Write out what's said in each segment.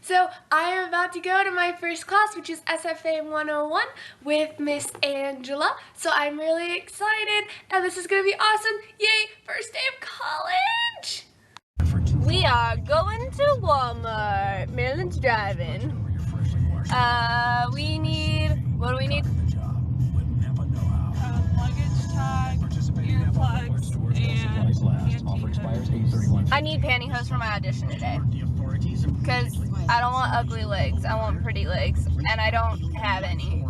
So I am about to go to my first class, which is SFA 101 with Miss Angela. So I'm really excited, and this is gonna be awesome. Yay, first day of college! We are going to Walmart. Maryland's driving. We need, what do we need? Luggage tag, earplugs, and I need pantyhose for my audition today. Because I don't want ugly legs, I want pretty legs, and I don't have any.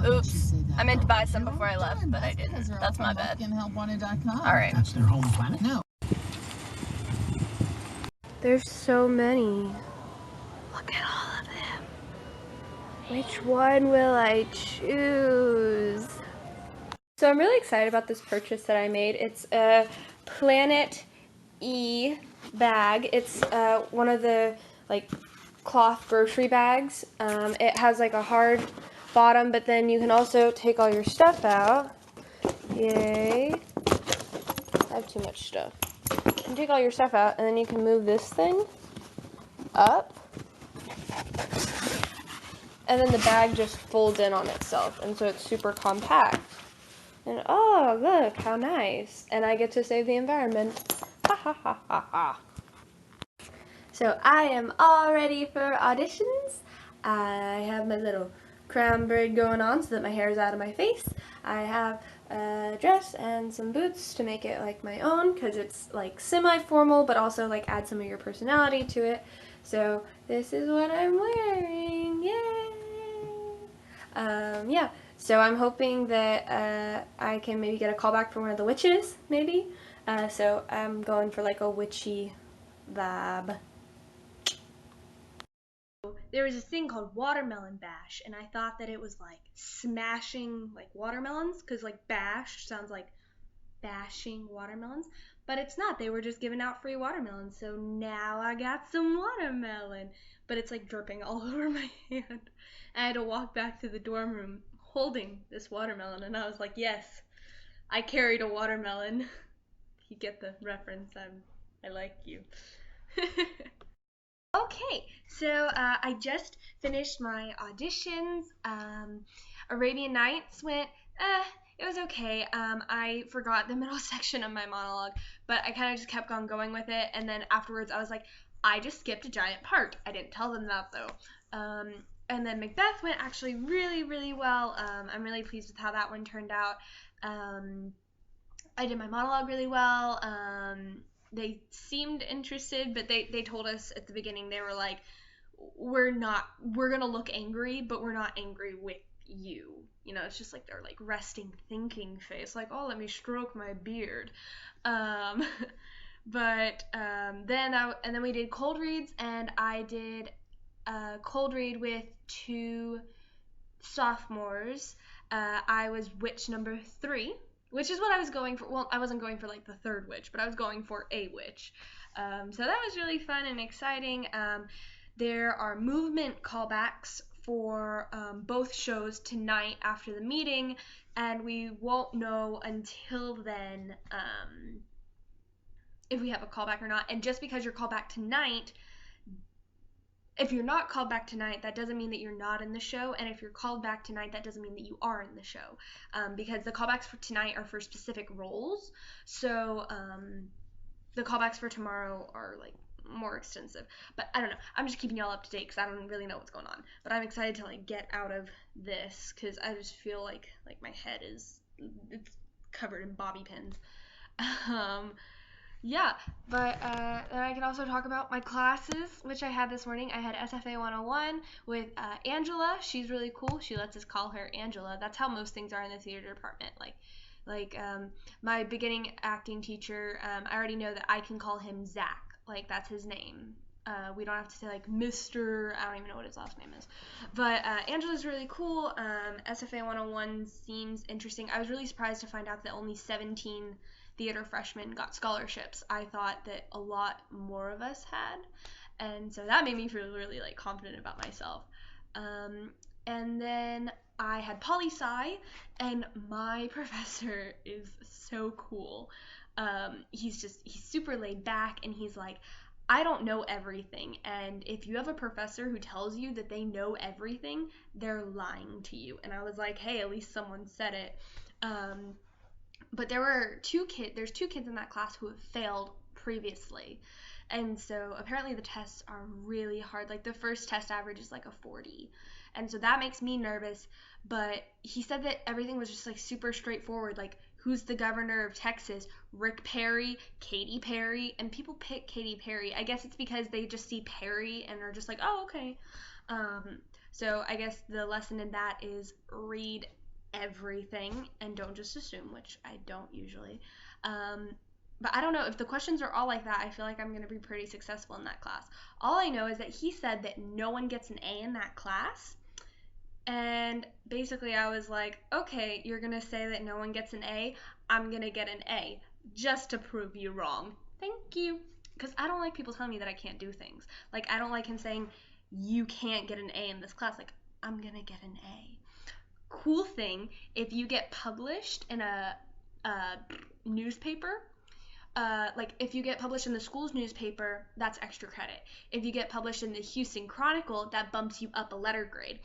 Oops, I meant to buy some before I left, but I didn't. That's my bad. Alright. That's their home planet? No. There's so many. Look at all of them. Which one will I choose? So I'm really excited about this purchase that I made. It's a Planet E bag. It's one of the like cloth grocery bags. It has like a hard bottom, but then you can also take all your stuff out. Yay. I have too much stuff. You can take all your stuff out, and then you can move this thing up. And then the bag just folds in on itself, and so it's super compact. And oh, look, how nice. And I get to save the environment. Ha ha ha ha ha. So I am all ready for auditions. I have my little crown braid going on so that my hair is out of my face. I have a dress and some boots to make it like my own, because it's like semi-formal but also like add some of your personality to it. So this is what I'm wearing. Yay! Yeah, so I'm hoping that I can maybe get a callback from one of the witches, maybe. So I'm going for like a witchy vibe. There was this thing called watermelon bash, and I thought that it was like smashing like watermelons, because like bash sounds like bashing watermelons, but it's not. They were just giving out free watermelons, so now I got some watermelon, but it's like dripping all over my hand. I had to walk back to the dorm room holding this watermelon, and I was like, yes, I carried a watermelon. You get the reference. I like you. Okay, so I just finished my auditions. Arabian Nights went, it was okay. I forgot the middle section of my monologue, but I kind of just kept on going with it, and then afterwards I was like, I just skipped a giant part. I didn't tell them that though. And then Macbeth went actually really, really well. I'm really pleased with how that one turned out. I did my monologue really well. They seemed interested, but they told us at the beginning, they were like, we're gonna look angry, but we're not angry with you. You know, it's just like their like resting thinking face, like, oh, let me stroke my beard. But then we did cold reads, and I did a cold read with two sophomores. I was witch number 3, which is what I was going for. Well, I wasn't going for like the third witch, but I was going for a witch. So that was really fun and exciting. There are movement callbacks for both shows tonight after the meeting, and we won't know until then if we have a callback or not. And just because you're called back tonight, if you're not called back tonight, that doesn't mean that you're not in the show, and if you're called back tonight, that doesn't mean that you are in the show, because the callbacks for tonight are for specific roles, so the callbacks for tomorrow are like more extensive. But I don't know, I'm just keeping y'all up to date because I don't really know what's going on, but I'm excited to like get out of this because I just feel like my head it's covered in bobby pins. Yeah, but then I can also talk about my classes, which I had this morning. I had SFA 101 with Angela. She's really cool. She lets us call her Angela. That's how most things are in the theater department. Like my beginning acting teacher, I already know that I can call him Zach. Like, that's his name. We don't have to say like Mr. I don't even know what his last name is. But Angela's really cool. SFA 101 seems interesting. I was really surprised to find out that only 17 theater freshmen got scholarships. I thought that a lot more of us had, and so that made me feel really like confident about myself. And then I had poli-sci, and my professor is so cool. He's super laid back, and he's like, I don't know everything, and if you have a professor who tells you that they know everything, they're lying to you. And I was like, hey, at least someone said it. Um, but there's two kids in that class who have failed previously. And so apparently the tests are really hard. Like the first test average is like a 40. And so that makes me nervous. But he said that everything was just like super straightforward. Like, who's the governor of Texas? Rick Perry, Katy Perry. And people pick Katy Perry. I guess it's because they just see Perry and are just like, oh, okay. Um, so I guess the lesson in that is read everything and don't just assume, which I don't usually. Um, but I don't know if the questions are all like that. I feel like I'm going to be pretty successful in that class. All I know is that he said that no one gets an A in that class. And basically, I was like, okay, you're going to say that no one gets an A. I'm going to get an A just to prove you wrong. Thank you. Because I don't like people telling me that I can't do things. Like, I don't like him saying, you can't get an A in this class. Like, I'm going to get an A. Cool thing, if you get published in a newspaper, like if you get published in the school's newspaper, that's extra credit. If you get published in the Houston Chronicle, that bumps you up a letter grade.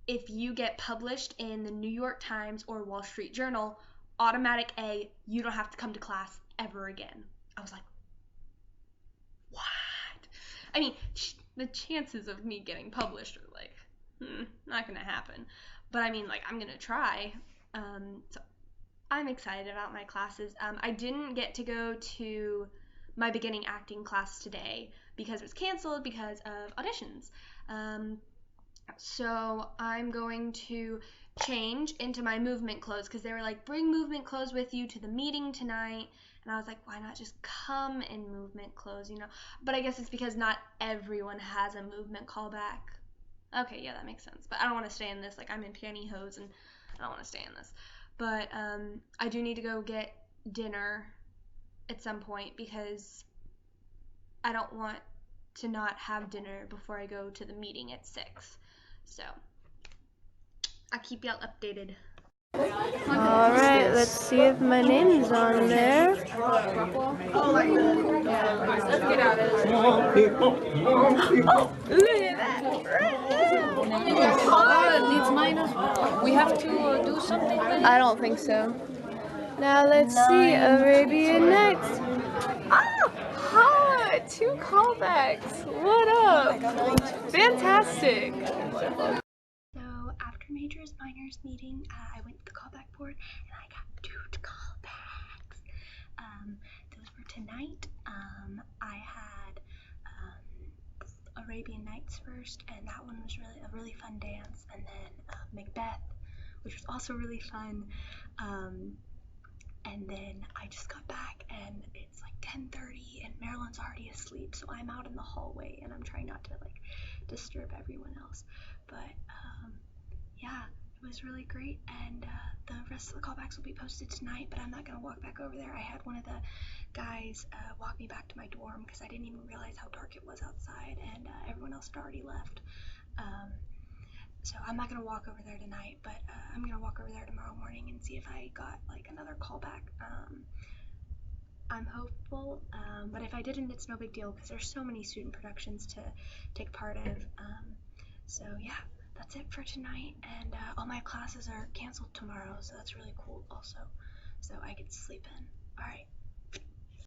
If you get published in the New York Times or Wall Street Journal, automatic A, you don't have to come to class ever again. I was like, what? I mean, the chances of me getting published are like, not gonna happen. But I mean, like, I'm gonna try. So I'm excited about my classes. I didn't get to go to my beginning acting class today because it was canceled because of auditions. So I'm going to change into my movement clothes because they were like, bring movement clothes with you to the meeting tonight. And I was like, why not just come in movement clothes, you know? But I guess it's because not everyone has a movement callback. Okay, yeah, that makes sense. But I don't want to stay in this. Like, I'm in pantyhose and I don't want to stay in this. But I do need to go get dinner at some point because I don't want to not have dinner before I go to the meeting at 6. So I'll keep y'all updated. Alright, let's see if my name's on there. Oh, like let's get out of this. Oh, look at that! Needs mine. We have to do something. I don't think so. Now let's see, Arabian Nights. Ah! Ha! 2 callbacks! What up? Fantastic! So after majors minors meeting, I went to the callback board and I got 2 callbacks. Those were tonight. I had Arabian Nights first, and that one was really a really fun dance, and then Macbeth, which was also really fun. And then I just got back and it's like 10:30 and Marilyn's already asleep, so I'm out in the hallway and I'm trying not to like disturb everyone else. But yeah, it was really great, and the rest of the callbacks will be posted tonight, but I'm not gonna walk back over there. I had one of the guys walk me back to my dorm because I didn't even realize how dark it was outside, and everyone else had already left. So I'm not gonna walk over there tonight, but I'm gonna walk over there tomorrow morning and see if I got like another callback. I'm hopeful, but if I didn't, it's no big deal because there's so many student productions to take part of. So yeah, that's it for tonight, and all my classes are canceled tomorrow, so that's really cool also. So I get to sleep in. All right.